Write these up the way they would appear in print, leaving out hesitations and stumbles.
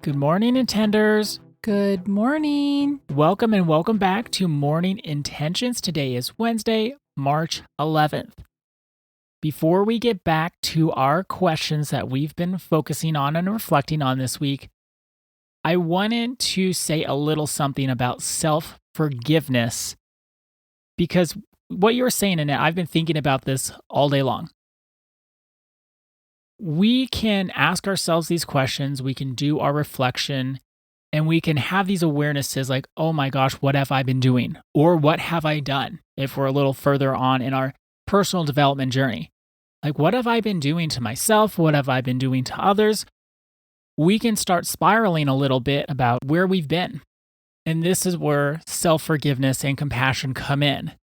Good morning, Intenders. Good morning. Welcome and welcome back to Morning Intentions. Today is Wednesday, March 11th. Before we get back to our questions that we've been focusing on and reflecting on this week, I wanted to say a little something about self-forgiveness because what you were saying, Annette, I've been thinking about this all day long. We can ask ourselves these questions, we can do our reflection, and we can have these awarenesses like, oh my gosh, what have I been doing? Or what have I done? If we're a little further on in our personal development journey. Like, what have I been doing to myself? What have I been doing to others? We can start spiraling a little bit about where we've been. And this is where self-forgiveness and compassion come in.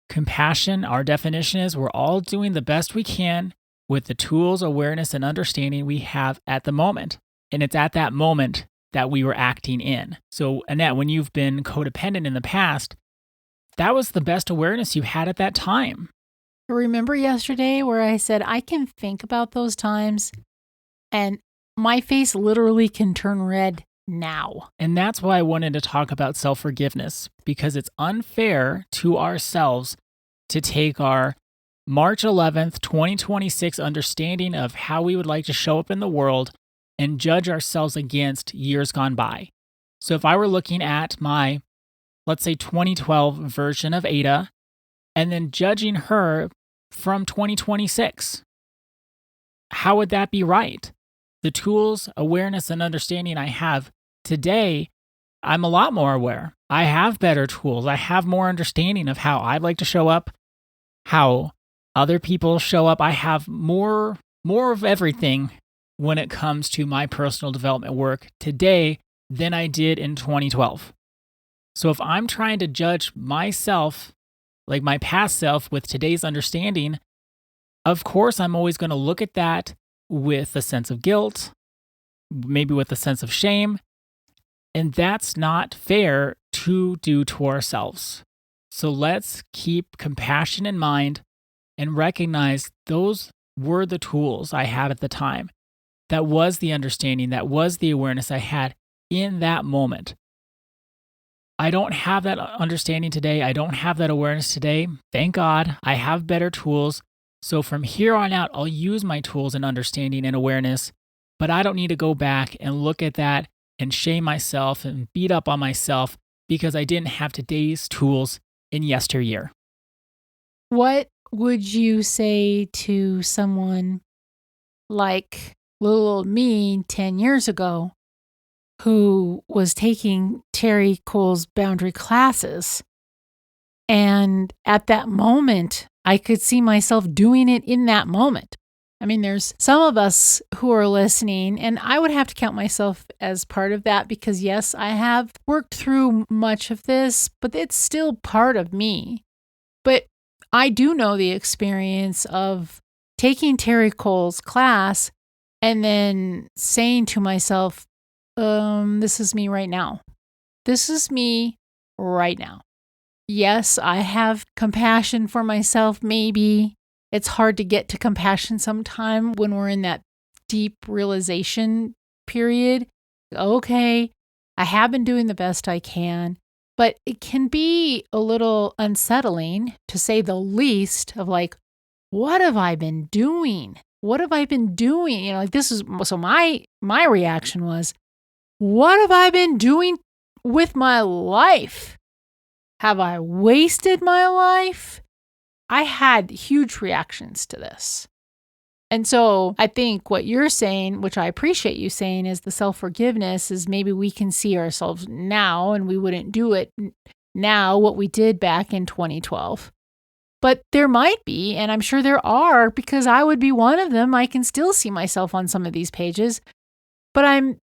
Compassion, our definition is we're all doing the best we can with the tools, awareness, and understanding we have at the moment. And it's at that moment that we were acting in. So, Annette, when you've been codependent in the past, that was the best awareness you had at that time. Remember yesterday where I said I can think about those times and my face literally can turn red now. And that's why I wanted to talk about self-forgiveness, because it's unfair to ourselves to take our March 11th, 2026 understanding of how we would like to show up in the world and judge ourselves against years gone by. So if I were looking at my, let's say 2012 version of Ada, and then judging her from 2026, how would that be right? The tools, awareness, and understanding I have today, I'm a lot more aware. I have better tools. I have more understanding of how I'd like to show up, how other people show up. I have more of everything when it comes to my personal development work today than I did in 2012. So if I'm trying to judge myself, like my past self, with today's understanding, of course I'm always going to look at that with a sense of guilt, maybe with a sense of shame, and that's not fair to do to ourselves. So let's keep compassion in mind and recognize those were the tools I had at the time. That was the understanding, that was the awareness I had in that moment. I don't have that understanding today. I don't have that awareness today. Thank God I have better tools. So from here on out, I'll use my tools and understanding and awareness, but I don't need to go back and look at that and shame myself and beat up on myself because I didn't have today's tools in yesteryear. What would you say to someone like little old me 10 years ago who was taking Terry Cole's boundary classes? And at that moment, I could see myself doing it in that moment. I mean, there's some of us who are listening, and I would have to count myself as part of that because, yes, I have worked through much of this, but it's still part of me. But I do know the experience of taking Terry Cole's class and then saying to myself, this is me right now. This is me right now. Yes, I have compassion for myself, maybe. It's hard to get to compassion sometime when we're in that deep realization period. Okay, I have been doing the best I can, but it can be a little unsettling, to say the least, of like, what have I been doing? What have I been doing? You know, like this is, so my reaction was, what have I been doing with my life? Have I wasted my life? I had huge reactions to this. And so I think what you're saying, which I appreciate you saying, is the self-forgiveness is maybe we can see ourselves now and we wouldn't do it now what we did back in 2012. But there might be, and I'm sure there are, because I would be one of them. I can still see myself on some of these pages, but I'm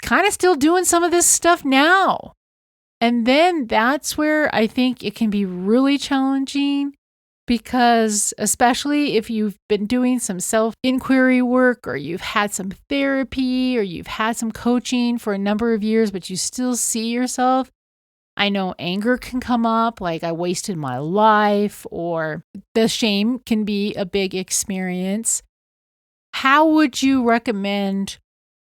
kind of still doing some of this stuff now. And then that's where I think it can be really challenging, because especially if you've been doing some self-inquiry work, or you've had some therapy, or you've had some coaching for a number of years, but you still see yourself. I know anger can come up, like I wasted my life, or the shame can be a big experience. How would you recommend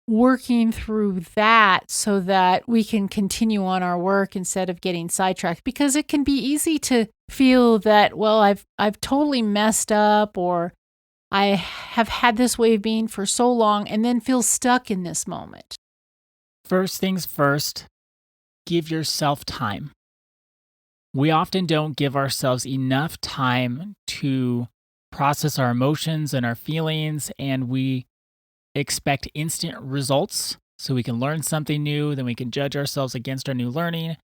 working through that so that we can continue on our work instead of getting sidetracked, because it can be easy to feel that, well, I've totally messed up, or I have had this way of being for so long, and then feel stuck in this moment. First things first, give yourself time. We often don't give ourselves enough time to process our emotions and our feelings, and we expect instant results so we can learn something new, then we can judge ourselves against our new learning.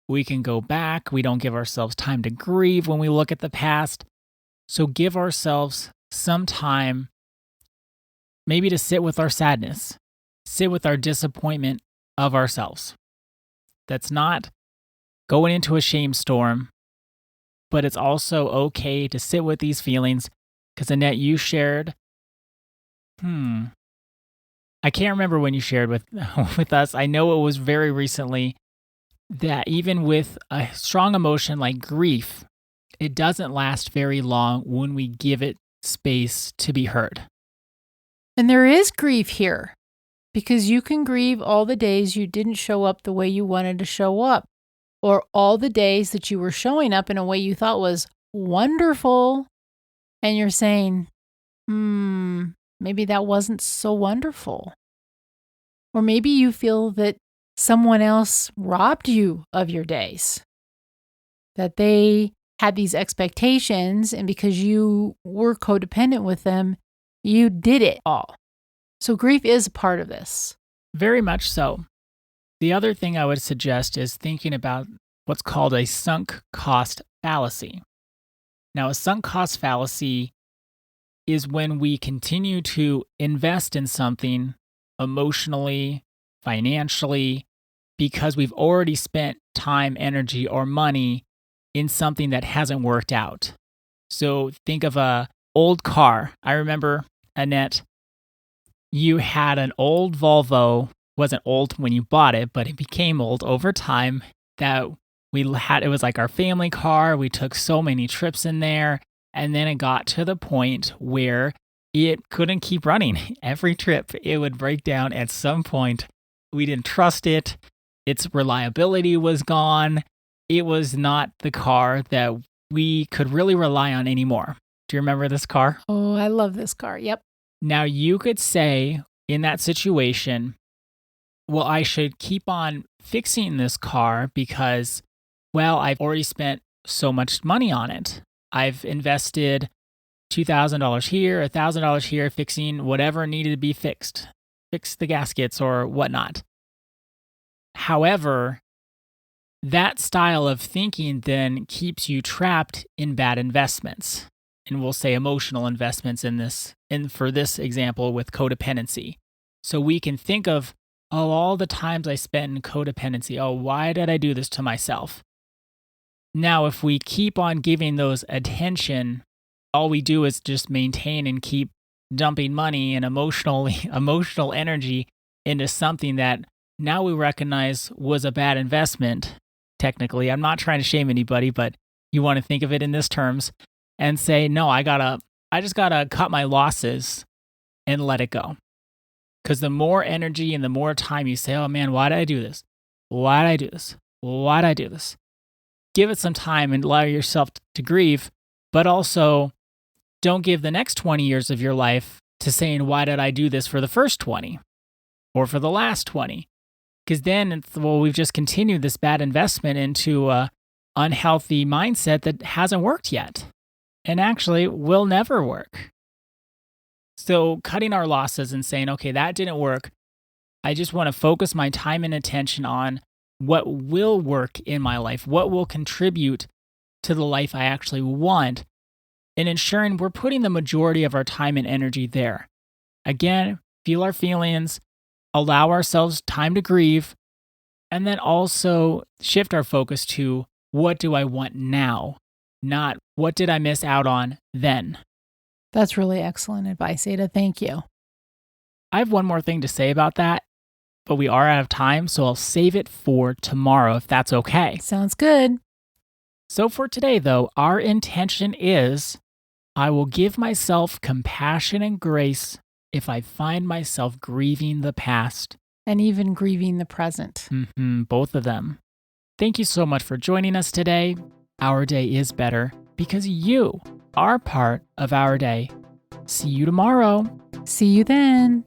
We can go back. We don't give ourselves time to grieve when we look at the past. So give ourselves some time, maybe to sit with our sadness, sit with our disappointment of ourselves. That's not going into a shame storm, but it's also okay to sit with these feelings because Annette, you shared, I can't remember when you shared with with us. I know it was very recently that even with a strong emotion like grief, it doesn't last very long when we give it space to be heard. And there is grief here, because you can grieve all the days you didn't show up the way you wanted to show up, or all the days that you were showing up in a way you thought was wonderful. And you're saying, maybe that wasn't so wonderful. Or maybe you feel that someone else robbed you of your days, that they had these expectations, and because you were codependent with them, you did it all. So grief is a part of this. Very much so. The other thing I would suggest is thinking about what's called a sunk cost fallacy. Now, a sunk cost fallacy is when we continue to invest in something emotionally, financially, because we've already spent time, energy, or money in something that hasn't worked out. So think of a old car. I remember, Annette, you had an old Volvo. Wasn't old when you bought it, but it became old over time. That we had, it was like our family car. We took so many trips in there, and then it got to the point where it couldn't keep running. Every trip, it would break down at some point. We didn't trust it. Its reliability was gone. It was not the car that we could really rely on anymore. Do you remember this car? Oh, I love this car. Yep. Now, you could say in that situation, well, I should keep on fixing this car because, well, I've already spent so much money on it. I've invested $2,000 here, $1,000 here, fixing whatever needed to be fixed, fix the gaskets or whatnot. However, that style of thinking then keeps you trapped in bad investments. And we'll say emotional investments in this, and for this example with codependency. So we can think of, oh, all the times I spent in codependency. Oh, why did I do this to myself? Now, if we keep on giving those attention, all we do is just maintain and keep dumping money and emotional energy into something that now we recognize was a bad investment. Technically, I'm not trying to shame anybody, but you want to think of it in this terms and say, no, I just gotta cut my losses and let it go. Because the more energy and the more time you say, oh man, why did I do this? Why did I do this? Why did I do this? Give it some time and allow yourself to grieve, but also don't give the next 20 years of your life to saying, why did I do this for the first 20 or for the last 20? Because then, we've just continued this bad investment into a unhealthy mindset that hasn't worked yet and actually will never work. So cutting our losses and saying, okay, that didn't work. I just want to focus my time and attention on what will work in my life, what will contribute to the life I actually want, and ensuring we're putting the majority of our time and energy there. Again, feel our feelings, allow ourselves time to grieve, and then also shift our focus to what do I want now, not what did I miss out on then. That's really excellent advice, Ada. Thank you. I have one more thing to say about that, but we are out of time, so I'll save it for tomorrow if that's okay. Sounds good. So for today, though, our intention is I will give myself compassion and grace if I find myself grieving the past. And even grieving the present. Both of them. Thank you so much for joining us today. Our day is better because you are part of our day. See you tomorrow. See you then.